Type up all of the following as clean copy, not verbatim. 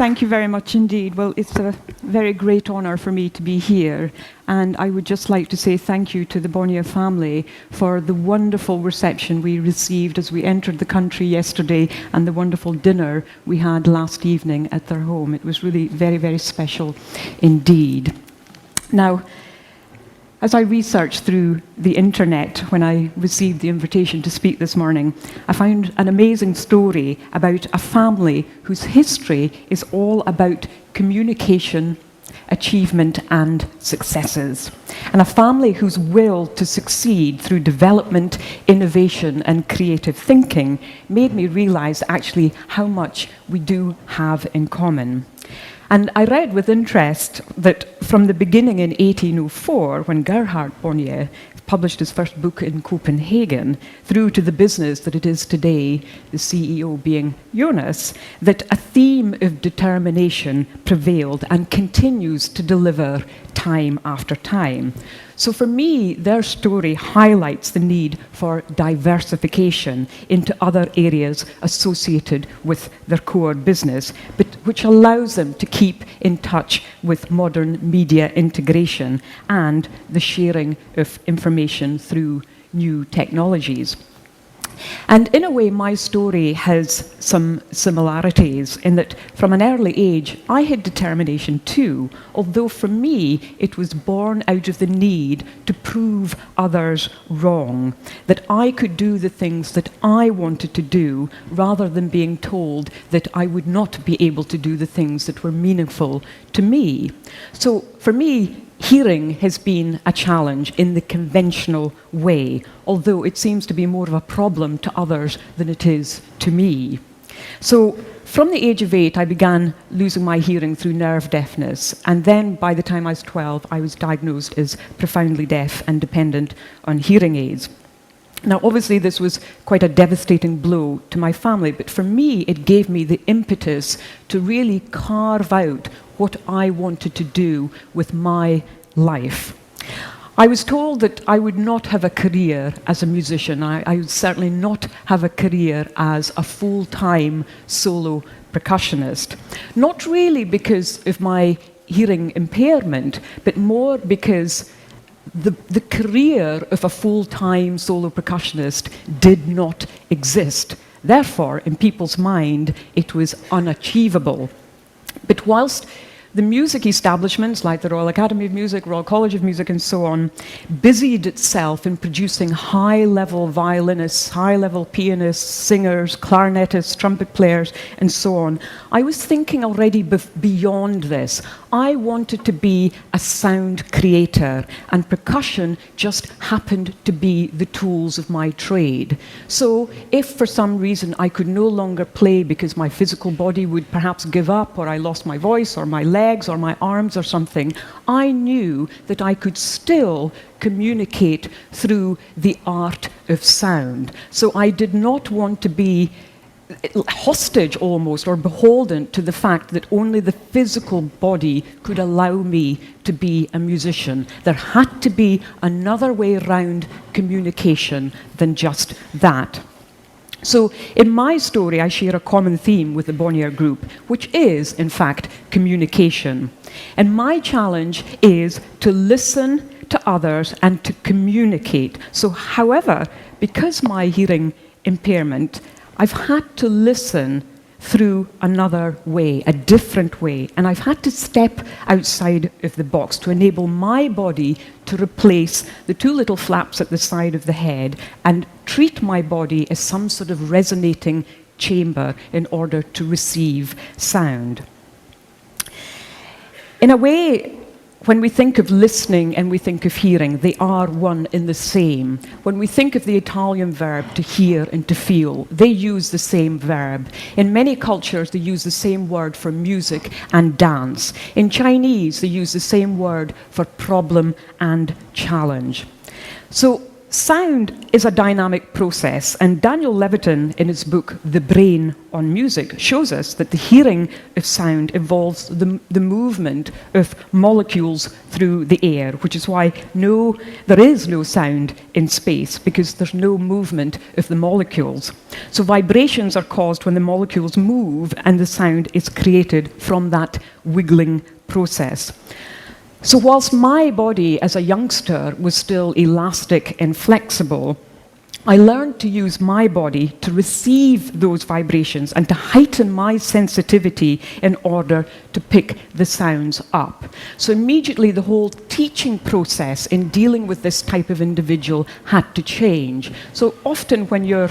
Thank you very much indeed. Well, it's a very great honor for me to be here. And I would just like to say thank you to the Bonnier family for the wonderful reception we received as we entered the country yesterday and the wonderful dinner we had last evening at their home. It was really very, very special indeed. Now, as I researched through the internet when I received the invitation to speak this morning, I found an amazing story about a family whose history is all about communication, achievement, and successes. And a family whose will to succeed through development, innovation, and creative thinking made me realize actually how much we do have in common. And I read with interest that from the beginning in 1804, when Gerhard Bonnier published his first book in Copenhagen, through to the business that it is today, the CEO being Jonas, that a theme of determination prevailed and continues to deliver time after time. So for me, their story highlights the need for diversification into other areas associated with their core business, but which allows them to keep in touch with modern media integration and the sharing of information through new technologies. And in a way, my story has some similarities in that from an early age, I had determination too, although for me, it was born out of the need to prove others wrong, that I could do the things that I wanted to do rather than being told that I would not be able to do the things that were meaningful to me. So for me, hearing has been a challenge in the conventional way, although it seems to be more of a problem to others than it is to me. So from the age of 8, I began losing my hearing through nerve deafness, and then by the time I was 12, I was diagnosed as profoundly deaf and dependent on hearing aids. Now, obviously, this was quite a devastating blow to my family, but for me, it gave me the impetus to really carve out what I wanted to do with my life. I was told that I would not have a career as a musician. I would certainly not have a career as a full-time solo percussionist. Not really because of my hearing impairment, but more because the career of a full-time solo percussionist did not exist. Therefore, in people's mind, it was unachievable. But whilst the music establishments like the Royal Academy of Music, Royal College of Music, and so on, busied itself in producing high-level violinists, high-level pianists, singers, clarinetists, trumpet players, and so on, I was thinking already beyond this. I wanted to be a sound creator, and percussion just happened to be the tools of my trade. So if for some reason I could no longer play because my physical body would perhaps give up, or I lost my voice, or my legs, or my arms, or something, I knew that I could still communicate through the art of sound. So I did not want to be hostage almost, or beholden to the fact that only the physical body could allow me to be a musician. There had to be another way around communication than just that. So in my story, I share a common theme with the Bonnier Group, which is, in fact, communication. And my challenge is to listen to others and to communicate. So however, because my hearing impairment, I've had to listen through another way, a different way, and I've had to step outside of the box to enable my body to replace the two little flaps at the side of the head and treat my body as some sort of resonating chamber in order to receive sound. In a way, when we think of listening and we think of hearing, they are one and the same. When we think of the Italian verb to hear and to feel, they use the same verb. In many cultures, they use the same word for music and dance. In Chinese, they use the same word for problem and challenge. So Sound is a dynamic process, and Daniel Levitin, in his book The Brain on Music, shows us that the hearing of sound involves the movement of molecules through the air, which is why there is no sound in space, because there's no movement of the molecules. So vibrations are caused when the molecules move, and the sound is created from that wiggling process. So whilst my body as a youngster was still elastic and flexible, I learned to use my body to receive those vibrations and to heighten my sensitivity in order to pick the sounds up. So immediately the whole teaching process in dealing with this type of individual had to change. So often when you're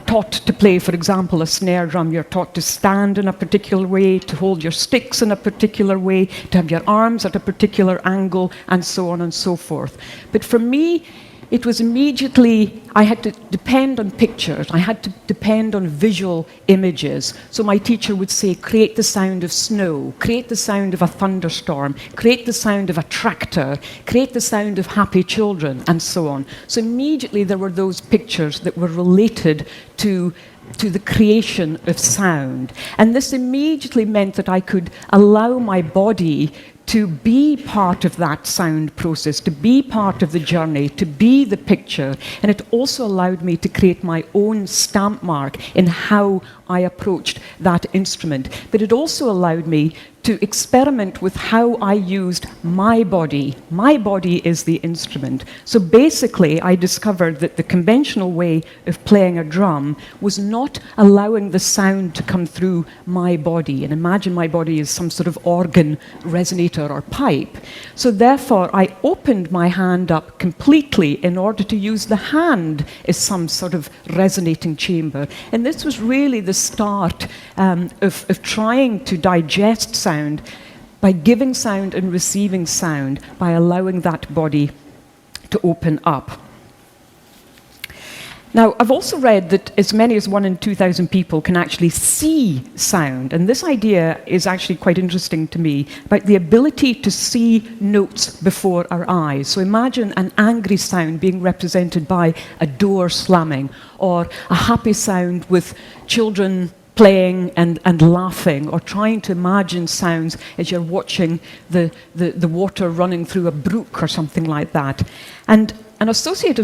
taught to play, for example, a snare drum, you're taught to stand in a particular way, to hold your sticks in a particular way, to have your arms at a particular angle, and so on and so forth. But for me, it was immediately, I had to depend on pictures, I had to depend on visual images. So my teacher would say, create the sound of snow, create the sound of a thunderstorm, create the sound of a tractor, create the sound of happy children, and so on. So immediately there were those pictures that were related to the creation of sound. And this immediately meant that I could allow my body to be part of that sound process, to be part of the journey, to be the picture. And it also allowed me to create my own stamp mark in how I approached that instrument. But it also allowed me to experiment with how I used my body. My body is the instrument. So basically, I discovered that the conventional way of playing a drum was not allowing the sound to come through my body. And imagine my body is some sort of organ, resonator, or pipe. So therefore, I opened my hand up completely in order to use the hand as some sort of resonating chamber. And this was really the start of trying to digest sound by giving sound and receiving sound, by allowing that body to open up. Now, I've also read that as many as 1 in 2,000 people can actually see sound, and this idea is actually quite interesting to me, about the ability to see notes before our eyes. So imagine an angry sound being represented by a door slamming, or a happy sound with children playing and laughing, or trying to imagine sounds as you're watching the water running through a brook or something like that. And an associate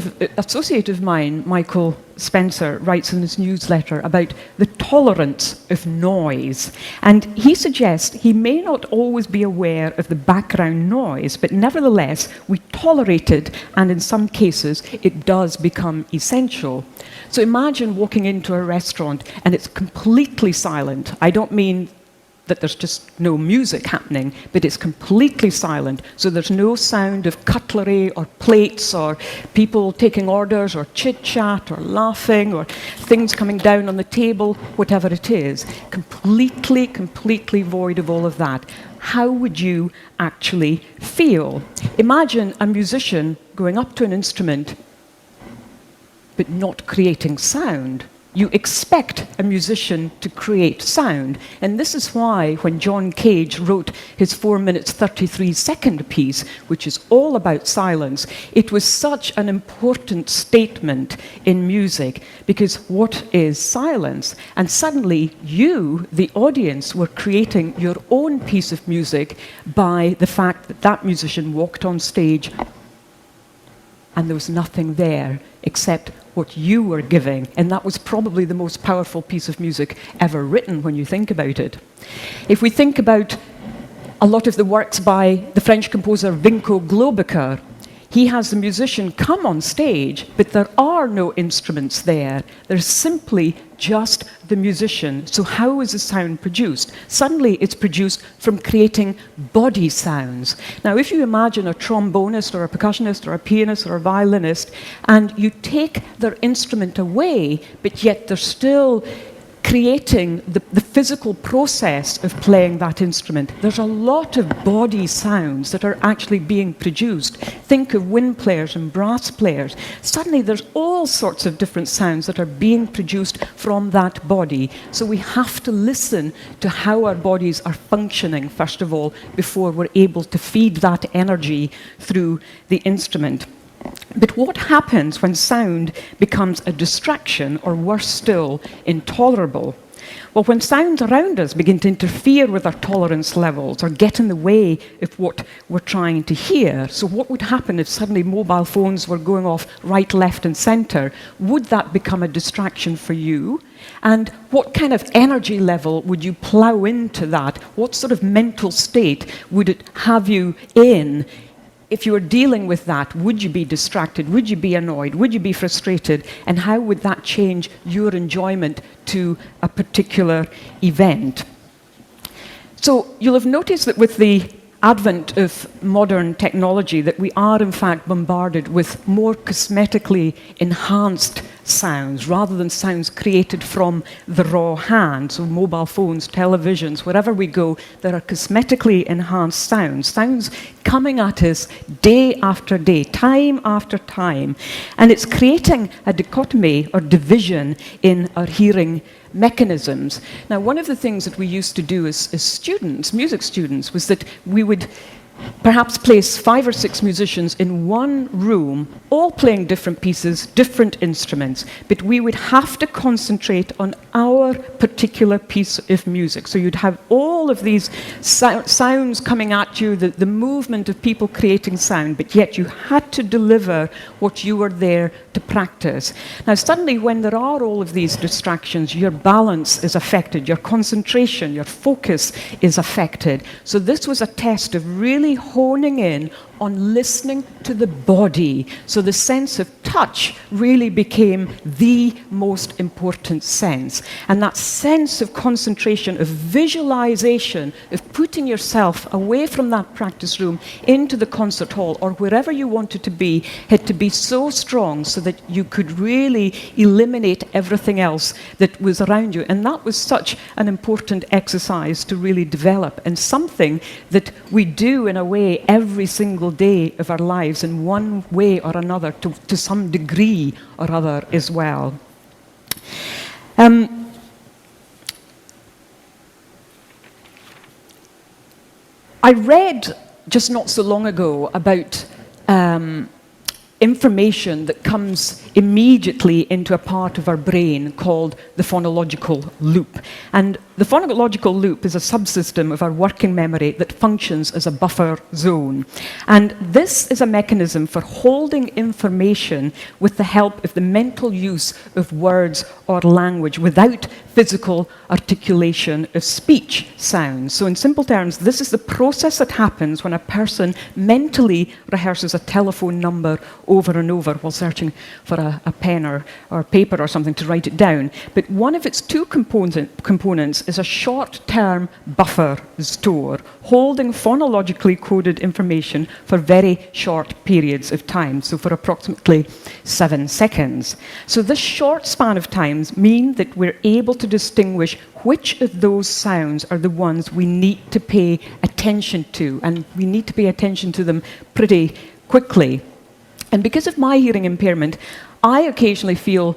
of mine, Michael Spencer, writes in his newsletter about the tolerance of noise. And he suggests he may not always be aware of the background noise, but nevertheless, we tolerate it, and in some cases, it does become essential. So imagine walking into a restaurant and it's completely silent. I don't mean that there's just no music happening, but it's completely silent. So there's no sound of cutlery or plates or people taking orders or chit-chat or laughing or things coming down on the table, whatever it is. Completely void of all of that. How would you actually feel? Imagine a musician going up to an instrument but not creating sound. You expect a musician to create sound. And this is why when John Cage wrote his 4 minutes 33-second piece, which is all about silence, it was such an important statement in music, because what is silence? And suddenly you, the audience, were creating your own piece of music by the fact that that musician walked on stage and there was nothing there except what you were giving. And that was probably the most powerful piece of music ever written when you think about it. If we think about a lot of the works by the French composer Vinko Globaker, he has the musician come on stage, but there are no instruments there. There's simply just the musician. So how is the sound produced? Suddenly it's produced from creating body sounds. Now, if you imagine a trombonist or a percussionist or a pianist or a violinist, and you take their instrument away, but yet they're still creating the physical process of playing that instrument, there's a lot of body sounds that are actually being produced. Think of wind players and brass players. Suddenly there's all sorts of different sounds that are being produced from that body. So we have to listen to how our bodies are functioning, first of all, before we're able to feed that energy through the instrument. But what happens when sound becomes a distraction, or worse still, intolerable? Well, when sounds around us begin to interfere with our tolerance levels or get in the way of what we're trying to hear. So what would happen if suddenly mobile phones were going off right, left, and center? Would that become a distraction for you? And what kind of energy level would you plow into that? What sort of mental state would it have you in? If you were dealing with that, would you be distracted? Would you be annoyed? Would you be frustrated? And how would that change your enjoyment to a particular event? So you'll have noticed that with the advent of modern technology that we are in fact bombarded with more cosmetically enhanced sounds rather than sounds created from the raw hand. So mobile phones, televisions, wherever we go, there are cosmetically enhanced sounds coming at us day after day, time after time. And it's creating a dichotomy or division in our hearing mechanisms. Now, one of the things that we used to do as students, music students, was that we would perhaps place 5 or 6 musicians in one room, all playing different pieces, different instruments, but we would have to concentrate on our particular piece of music. So you'd have all of these sounds coming at you, the movement of people creating sound, but yet you had to deliver what you were there to practice. Now suddenly when there are all of these distractions, your balance is affected, your concentration, your focus is affected. So this was a test of really honing in on listening to the body. So the sense of touch really became the most important sense. And that sense of concentration, of visualization, of putting yourself away from that practice room into the concert hall or wherever you wanted to be, had to be so strong so that you could really eliminate everything else that was around you. And that was such an important exercise to really develop, and something that we do in a way every single day of our lives in one way or another, to some degree or other as well. I read just not so long ago about information that comes immediately into a part of our brain called the phonological loop. And the phonological loop is a subsystem of our working memory that functions as a buffer zone. And this is a mechanism for holding information with the help of the mental use of words or language without physical articulation of speech sounds. So in simple terms, this is the process that happens when a person mentally rehearses a telephone number over and over while searching for a pen or paper or something to write it down. But one of its two components is a short-term buffer store, holding phonologically coded information for very short periods of time, so for approximately 7 seconds. So this short span of time means that we're able to distinguish which of those sounds are the ones we need to pay attention to, and we need to pay attention to them pretty quickly. And because of my hearing impairment, I occasionally feel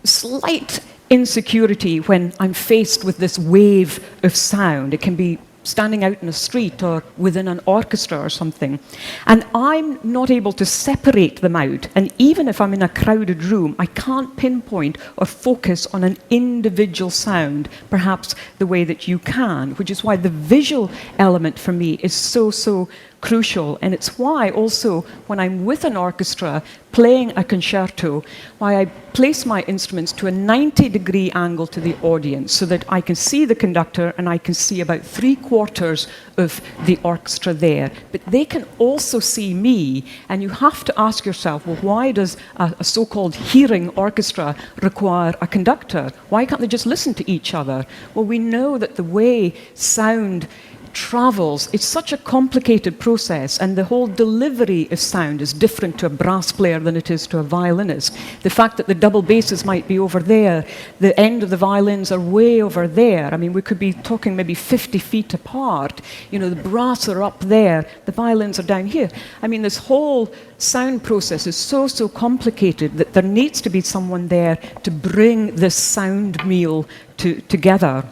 slight insecurity when I'm faced with this wave of sound. It can be standing out in a street or within an orchestra or something. And I'm not able to separate them out. And even if I'm in a crowded room, I can't pinpoint or focus on an individual sound, perhaps the way that you can, which is why the visual element for me is so crucial. And it's why also when I'm with an orchestra playing a concerto, why I place my instruments to a 90-degree angle to the audience so that I can see the conductor and I can see about 3/4 of the orchestra there. But they can also see me, and you have to ask yourself, well, why does a so-called hearing orchestra require a conductor? Why can't they just listen to each other? Well, we know that the way sound travels, it's such a complicated process, and the whole delivery of sound is different to a brass player than it is to a violinist. The fact that the double basses might be over there, the end of the violins are way over there. I mean, we could be talking maybe 50 feet apart. You know, the brass are up there, the violins are down here. I mean, this whole sound process is so complicated that there needs to be someone there to bring this sound meal together.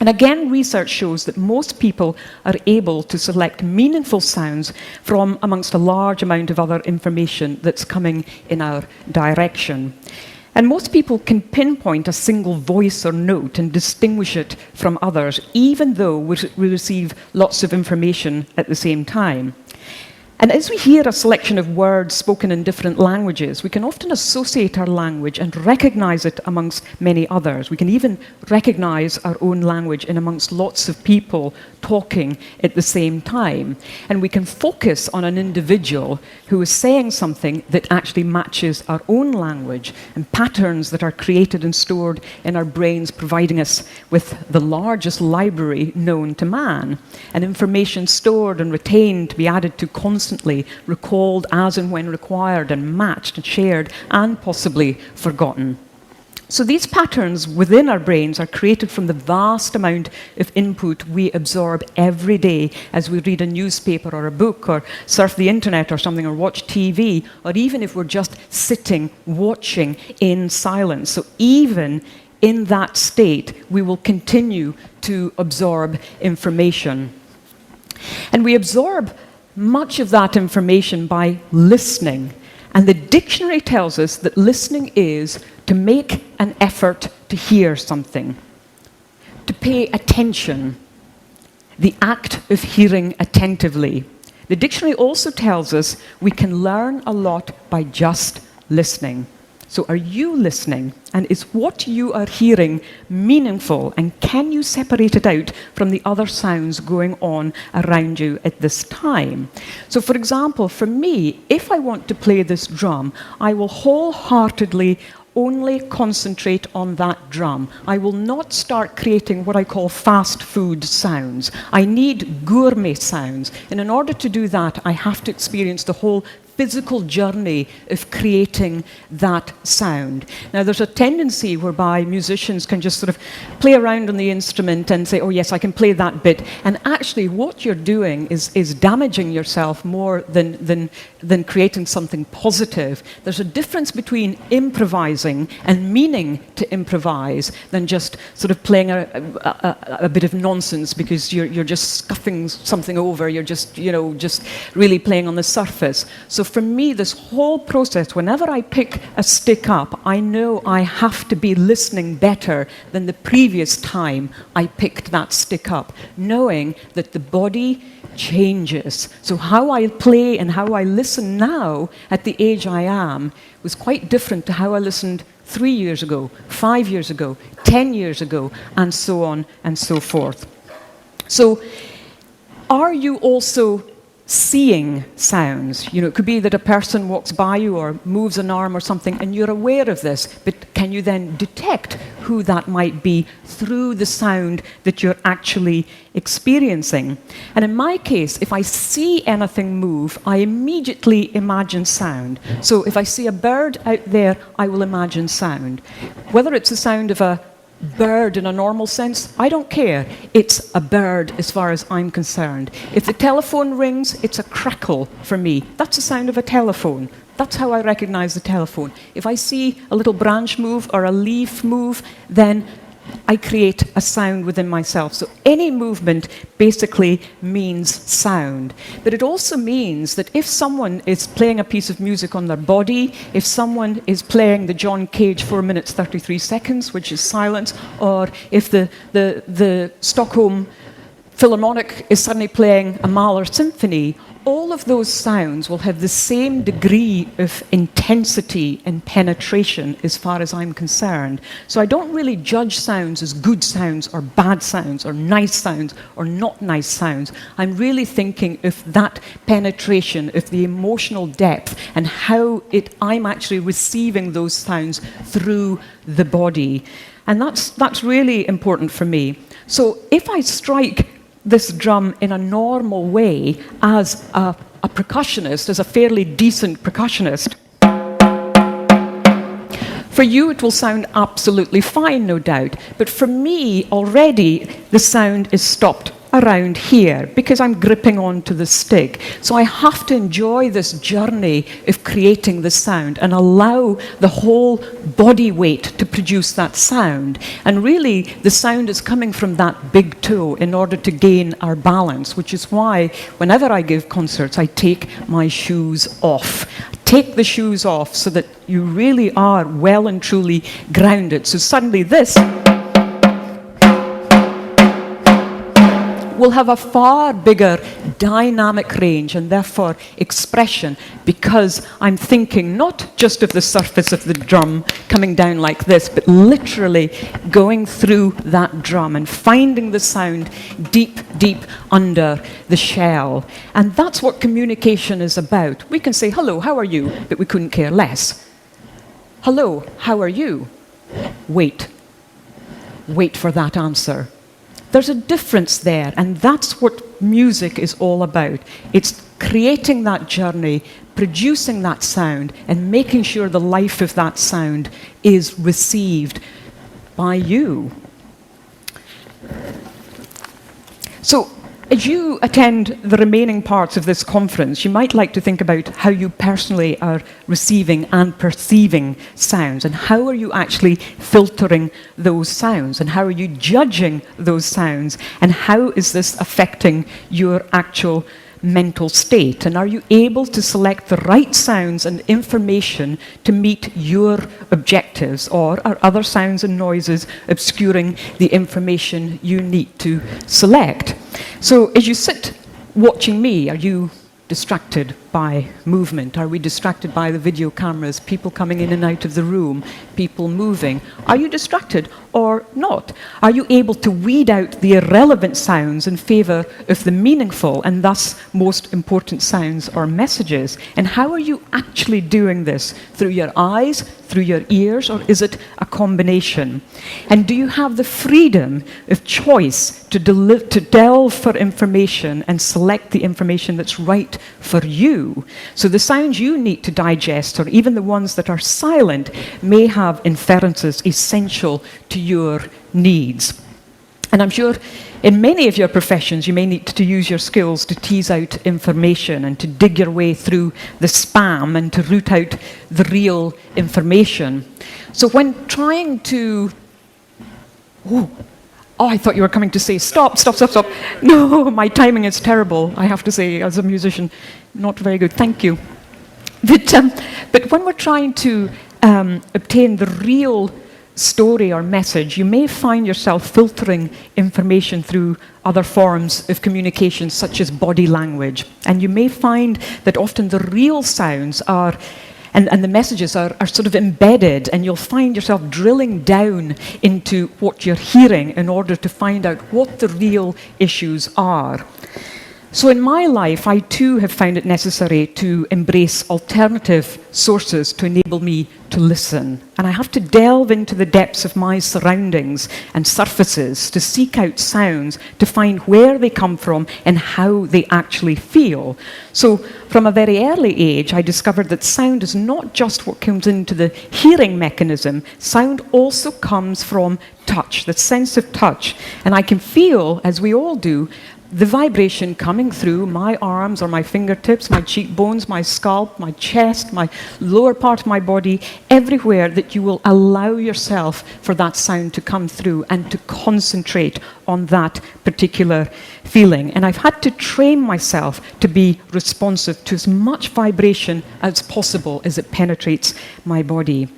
And again, research shows that most people are able to select meaningful sounds from amongst a large amount of other information that's coming in our direction. And most people can pinpoint a single voice or note and distinguish it from others, even though we receive lots of information at the same time. And as we hear a selection of words spoken in different languages, we can often associate our language and recognize it amongst many others. We can even recognize our own language in amongst lots of people talking at the same time. And we can focus on an individual who is saying something that actually matches our own language, and patterns that are created and stored in our brains, providing us with the largest library known to man, and information stored and retained to be added to constantly, recalled as and when required, and matched and shared, and possibly forgotten. So these patterns within our brains are created from the vast amount of input we absorb every day as we read a newspaper or a book, or surf the internet or something, or watch TV, or even if we're just sitting, watching in silence. So even in that state, we will continue to absorb information. And we absorb much of that information by listening. And the dictionary tells us that listening is to make an effort to hear something, to pay attention, the act of hearing attentively. The dictionary also tells us we can learn a lot by just listening. So are you listening? And is what you are hearing meaningful? And can you separate it out from the other sounds going on around you at this time? So for example, for me, if I want to play this drum, I will wholeheartedly only concentrate on that drum. I will not start creating what I call fast food sounds. I need gourmet sounds. And in order to do that, I have to experience the whole physical journey of creating that sound. Now, there's a tendency whereby musicians can just sort of play around on the instrument and say, oh yes, I can play that bit. And actually what you're doing is damaging yourself more than creating something positive. There's a difference between improvising and meaning to improvise than just sort of playing a bit of nonsense because you're just scuffing something over, you're just, just really playing on the surface. So for me, this whole process, whenever I pick a stick up, I know I have to be listening better than the previous time I picked that stick up, knowing that the body changes. So how I play and how I listen now at the age I am was quite different to how I listened 3 years ago, 5 years ago, 10 years ago, and so on and so forth. So are you also seeing sounds? It could be that a person walks by you or moves an arm or something, and you're aware of this, but can you then detect who that might be through the sound that you're actually experiencing? And in my case, if I see anything move, I immediately imagine sound. So if I see a bird out there, I will imagine sound. Whether it's the sound of a bird in a normal sense, I don't care. It's a bird as far as I'm concerned. If the telephone rings, it's a crackle for me. That's the sound of a telephone. That's how I recognize the telephone. If I see a little branch move or a leaf move, then I create a sound within myself. So any movement basically means sound. But it also means that if someone is playing a piece of music on their body, if someone is playing the John Cage 4 minutes 33 seconds, which is silence, or if the Stockholm Philharmonic is suddenly playing a Mahler symphony, all of those sounds will have the same degree of intensity and penetration as far as I'm concerned. So I don't really judge sounds as good sounds or bad sounds or nice sounds or not nice sounds. I'm really thinking of that penetration, of the emotional depth and how I'm actually receiving those sounds through the body. And that's really important for me. So if I strike this drum in a normal way as a percussionist, as a fairly decent percussionist, for you it will sound absolutely fine, no doubt. But for me, already, the sound is stopped around here because I'm gripping onto the stick. So I have to enjoy this journey of creating the sound and allow the whole body weight to produce that sound. And really, the sound is coming from that big toe in order to gain our balance, which is why whenever I give concerts, I take my shoes off. Take the shoes off so that you really are well and truly grounded. So suddenly this will have a far bigger dynamic range and therefore expression, because I'm thinking not just of the surface of the drum coming down like this, but literally going through that drum and finding the sound deep, deep under the shell. And that's what communication is about. We can say, hello, how are you? But we couldn't care less. Hello, how are you? Wait. Wait for that answer. There's a difference there, and that's what music is all about. It's creating that journey, producing that sound, and making sure the life of that sound is received by you. So, as you attend the remaining parts of this conference, you might like to think about how you personally are receiving and perceiving sounds, and how are you actually filtering those sounds, and how are you judging those sounds, and how is this affecting your actual mental state, and are you able to select the right sounds and information to meet your objectives, or are other sounds and noises obscuring the information you need to select? So as you sit watching me, are you distracted by movement? Are we distracted by the video cameras, people coming in and out of the room, people moving? Are you distracted or not? Are you able to weed out the irrelevant sounds in favor of the meaningful and thus most important sounds or messages? And how are you actually doing this? Through your eyes, through your ears, or is it a combination? And do you have the freedom of choice to delve for information and select the information that's right for you? So the sounds you need to digest, or even the ones that are silent, may have inferences essential to your needs. And I'm sure in many of your professions you may need to use your skills to tease out information and to dig your way through the spam and to root out the real information. So when trying to... Oh, I thought you were coming to say, stop. No, my timing is terrible, I have to say, as a musician. Not very good, thank you. But when we're trying to obtain the real story or message, you may find yourself filtering information through other forms of communication, such as body language. And you may find that often the real sounds are and the messages are sort of embedded, and you'll find yourself drilling down into what you're hearing in order to find out what the real issues are. So in my life, I too have found it necessary to embrace alternative sources to enable me to listen. And I have to delve into the depths of my surroundings and surfaces to seek out sounds, to find where they come from and how they actually feel. So from a very early age, I discovered that sound is not just what comes into the hearing mechanism. Sound also comes from touch, the sense of touch. And I can feel, as we all do, the vibration coming through my arms or my fingertips, my cheekbones, my scalp, my chest, my lower part of my body, everywhere that you will allow yourself for that sound to come through and to concentrate on that particular feeling. And I've had to train myself to be responsive to as much vibration as possible as it penetrates my body.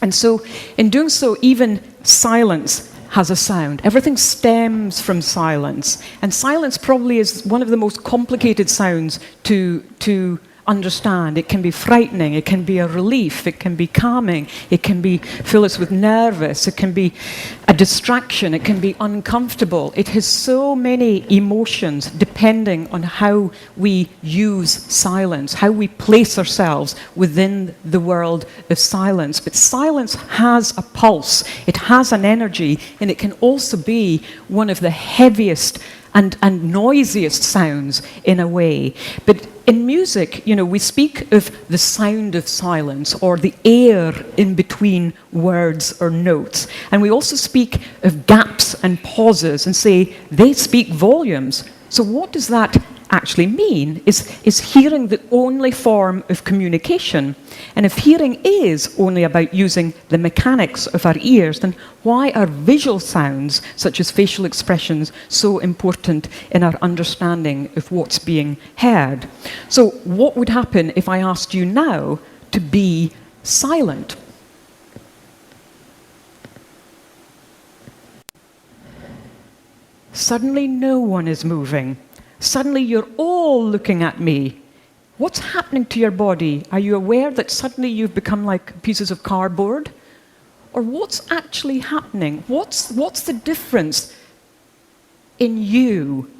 And so, in doing so, even silence has a sound. Everything stems from silence. And silence probably is one of the most complicated sounds to understand. It can be frightening, it can be a relief, it can be calming, it can fill us with nervous, it can be a distraction, it can be uncomfortable. It has so many emotions depending on how we use silence, how we place ourselves within the world of silence. But silence has a pulse, it has an energy, and it can also be one of the heaviest and noisiest sounds in a way. But in music, we speak of the sound of silence or the air in between words or notes. And we also speak of gaps and pauses and say they speak volumes. So what does that actually mean? Is hearing the only form of communication? And if hearing is only about using the mechanics of our ears, then why are visual sounds, such as facial expressions, so important in our understanding of what's being heard? So what would happen if I asked you now to be silent? Suddenly no one is moving. Suddenly you're all looking at me. What's happening to your body? Are you aware that suddenly you've become like pieces of cardboard? Or what's actually happening? What's the difference in you?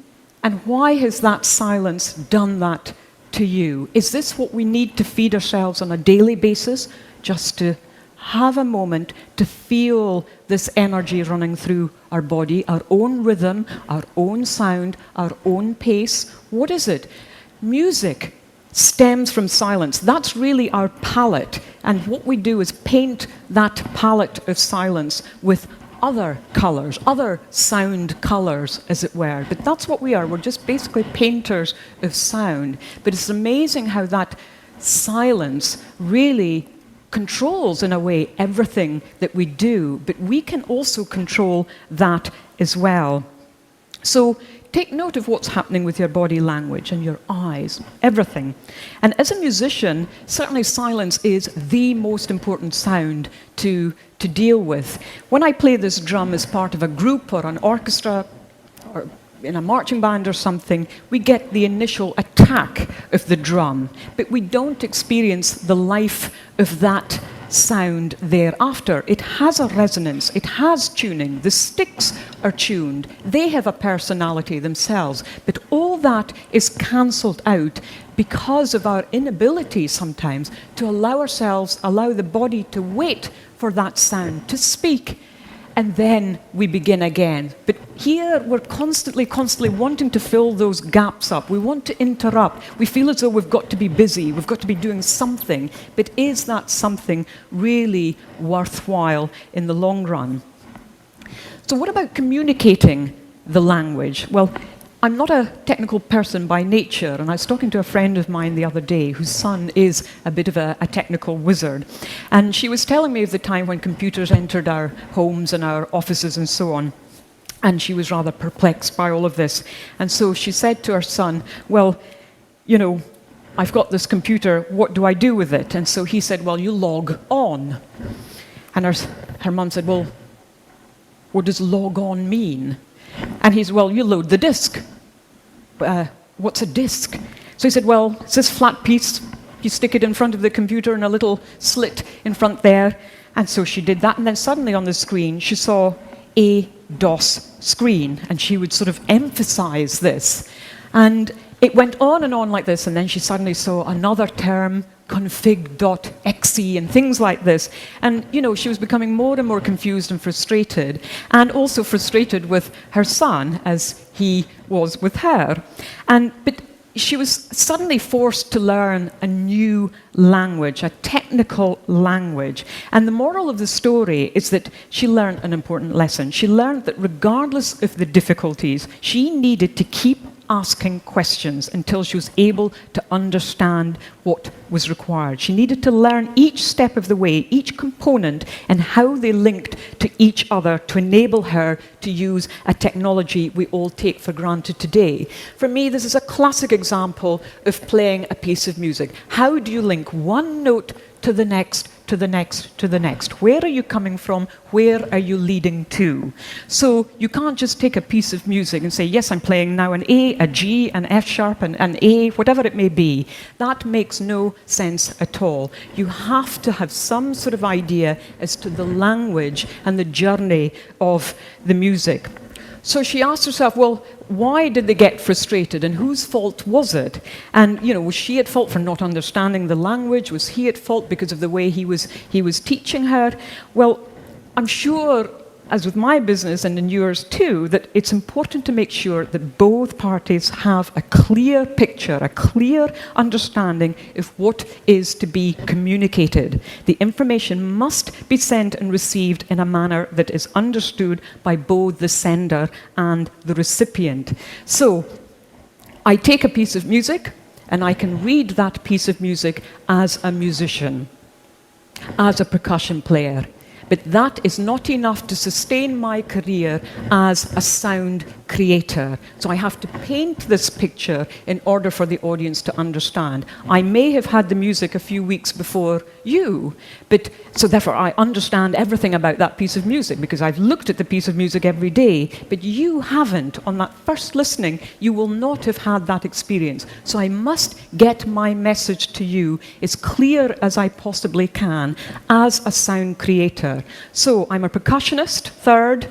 And why has that silence done that to you? Is this what we need to feed ourselves on a daily basis? Just to have a moment to feel this energy running through our body, our own rhythm, our own sound, our own pace. What is it? Music stems from silence. That's really our palette. And what we do is paint that palette of silence with other colors, other sound colors, as it were. But that's what we are. We're just basically painters of sound. But it's amazing how that silence really controls, in a way, everything that we do, but we can also control that as well. So take note of what's happening with your body language and your eyes, everything. And as a musician, certainly silence is the most important sound to deal with. When I play this drum as part of a group or an orchestra, or in a marching band or something, we get the initial attack of the drum, but we don't experience the life of that sound thereafter. It has a resonance, it has tuning, the sticks are tuned, they have a personality themselves, but all that is cancelled out because of our inability sometimes to allow the body to wait for that sound to speak. And then we begin again. But here we're constantly wanting to fill those gaps up. We want to interrupt. We feel as though we've got to be busy, we've got to be doing something. But is that something really worthwhile in the long run? So what about communicating the language? Well, I'm not a technical person by nature, and I was talking to a friend of mine the other day whose son is a bit of a technical wizard. And she was telling me of the time when computers entered our homes and our offices and so on. And she was rather perplexed by all of this. And so she said to her son, well, I've got this computer, what do I do with it? And so he said, well, you log on. And her mum said, well, what does log on mean? And he said, well, you load the disk. What's a disk? So he said, well, it's this flat piece. You stick it in front of the computer in a little slit in front there. And so she did that. And then suddenly on the screen, she saw a DOS screen. And she would sort of emphasize this. And it went on and on like this. And then she suddenly saw another term, config.exe and things like this. And, she was becoming more and more confused and frustrated, and also frustrated with her son as he was with her. But she was suddenly forced to learn a new language, a technical language. And the moral of the story is that she learned an important lesson. She learned that regardless of the difficulties, she needed to keep asking questions until she was able to understand what was required. She needed to learn each step of the way, each component, and how they linked to each other to enable her to use a technology we all take for granted today. For me, this is a classic example of playing a piece of music. How do you link one note to the next, to the next, to the next? Where are you coming from? Where are you leading to? So you can't just take a piece of music and say, yes, I'm playing now an A, a G, an F sharp, an A, whatever it may be. That makes no sense at all. You have to have some sort of idea as to the language and the journey of the music. So she asked herself, well, why did they get frustrated and whose fault was it? And, was she at fault for not understanding the language? Was he at fault because of the way he was teaching her? Well, I'm sure as with my business and in yours too, that it's important to make sure that both parties have a clear picture, a clear understanding of what is to be communicated. The information must be sent and received in a manner that is understood by both the sender and the recipient. So, I take a piece of music and I can read that piece of music as a musician, as a percussion player. But that is not enough to sustain my career as a sound creator. So I have to paint this picture in order for the audience to understand. I may have had the music a few weeks before you, but so therefore I understand everything about that piece of music because I've looked at the piece of music every day, but you haven't. On that first listening, you will not have had that experience. So I must get my message to you as clear as I possibly can as a sound creator. So I'm a percussionist, third,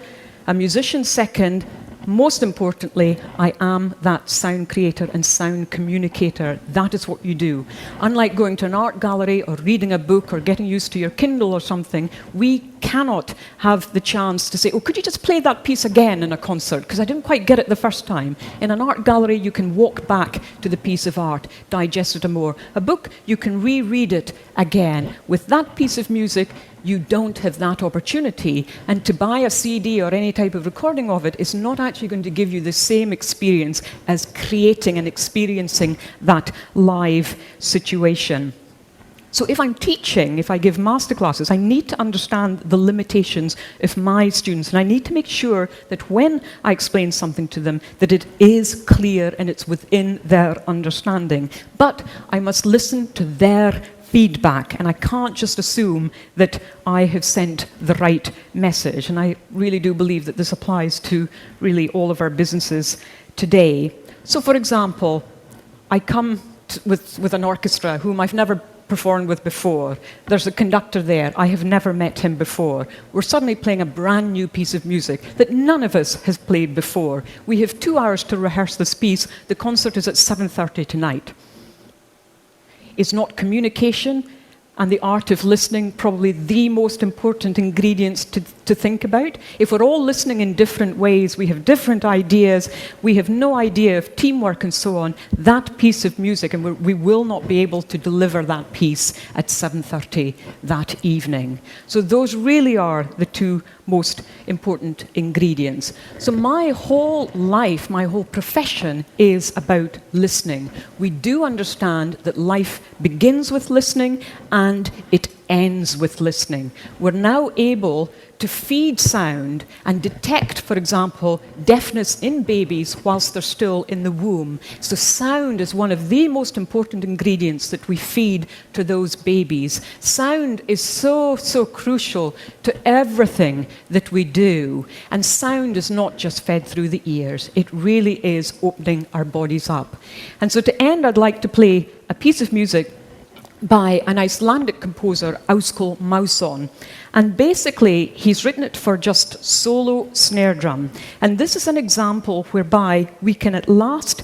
a musician, second. Most importantly, I am that sound creator and sound communicator. That is what you do. Unlike going to an art gallery or reading a book or getting used to your Kindle or something, we cannot have the chance to say, oh, could you just play that piece again in a concert? Because I didn't quite get it the first time. In an art gallery, you can walk back to the piece of art, digest it more. A book, you can reread it again. With that piece of music, you don't have that opportunity. And to buy a CD or any type of recording of it is not actually going to give you the same experience as creating and experiencing that live situation. So if I'm teaching, if I give masterclasses, I need to understand the limitations of my students. And I need to make sure that when I explain something to them, that it is clear and it's within their understanding. But I must listen to their feedback, and I can't just assume that I have sent the right message. And I really do believe that this applies to really all of our businesses today. So for example, I come with an orchestra whom I've never performed with before. There's a conductor there. I have never met him before. We're suddenly playing a brand new piece of music that none of us has played before. We have 2 hours to rehearse this piece. The concert is at 7:30 tonight. Is not communication and the art of listening probably the most important ingredients to think about? If we're all listening in different ways, we have different ideas, we have no idea of teamwork and so on, that piece of music, and we will not be able to deliver that piece at 7:30 that evening. So those really are the 2 most important ingredients. So my whole life, my whole profession is about listening. We do understand that life begins with listening and it ends with listening. We're now able to feed sound and detect, for example, deafness in babies whilst they're still in the womb. So sound is one of the most important ingredients that we feed to those babies. Sound is so, so crucial to everything that we do. And sound is not just fed through the ears. It really is opening our bodies up. And so to end, I'd like to play a piece of music by an Icelandic composer, Áskell Másson. And basically, he's written it for just solo snare drum. And this is an example whereby we can at last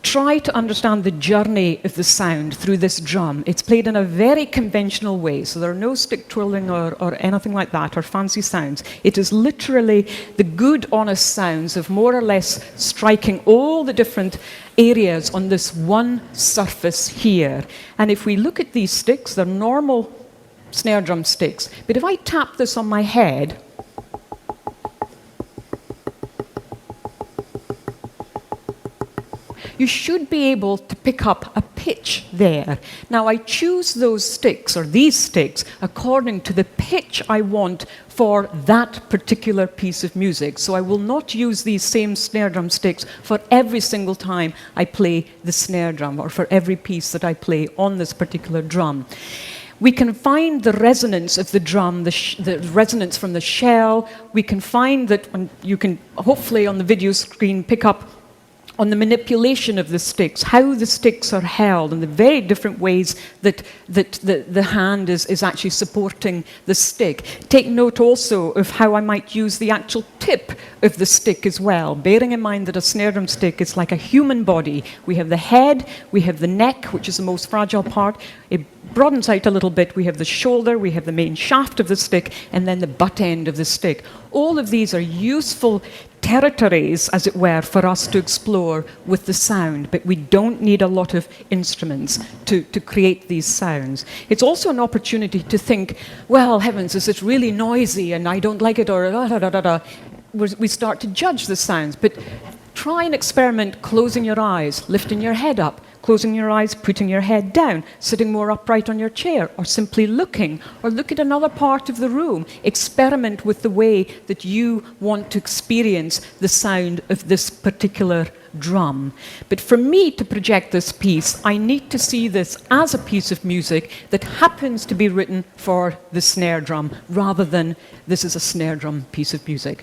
try to understand the journey of the sound through this drum. It's played in a very conventional way, so there are no stick twirling or anything like that, or fancy sounds. It is literally the good, honest sounds of more or less striking all the different areas on this one surface here. And if we look at these sticks, they're normal snare drum sticks. But if I tap this on my head, you should be able to pick up a pitch there. Now I choose those sticks, or these sticks, according to the pitch I want for that particular piece of music. So I will not use these same snare drum sticks for every single time I play the snare drum, or for every piece that I play on this particular drum. We can find the resonance of the drum, the resonance from the shell. We can find that, and you can hopefully on the video screen pick up on the manipulation of the sticks, how the sticks are held, and the very different ways that the hand is actually supporting the stick. Take note also of how I might use the actual tip of the stick as well, bearing in mind that a snare drum stick is like a human body. We have the head, we have the neck, which is the most fragile part. It broadens out a little bit. We have the shoulder, we have the main shaft of the stick, and then the butt end of the stick. All of these are useful territories, as it were, for us to explore with the sound, but we don't need a lot of instruments to create these sounds. It's also an opportunity to think, well, heavens, is it really noisy and I don't like it, or da-da-da-da-da. We start to judge the sounds, but try and experiment closing your eyes, lifting your head up, closing your eyes, putting your head down, sitting more upright on your chair, or simply looking, or look at another part of the room. Experiment with the way that you want to experience the sound of this particular drum. But for me to project this piece, I need to see this as a piece of music that happens to be written for the snare drum, rather than this is a snare drum piece of music.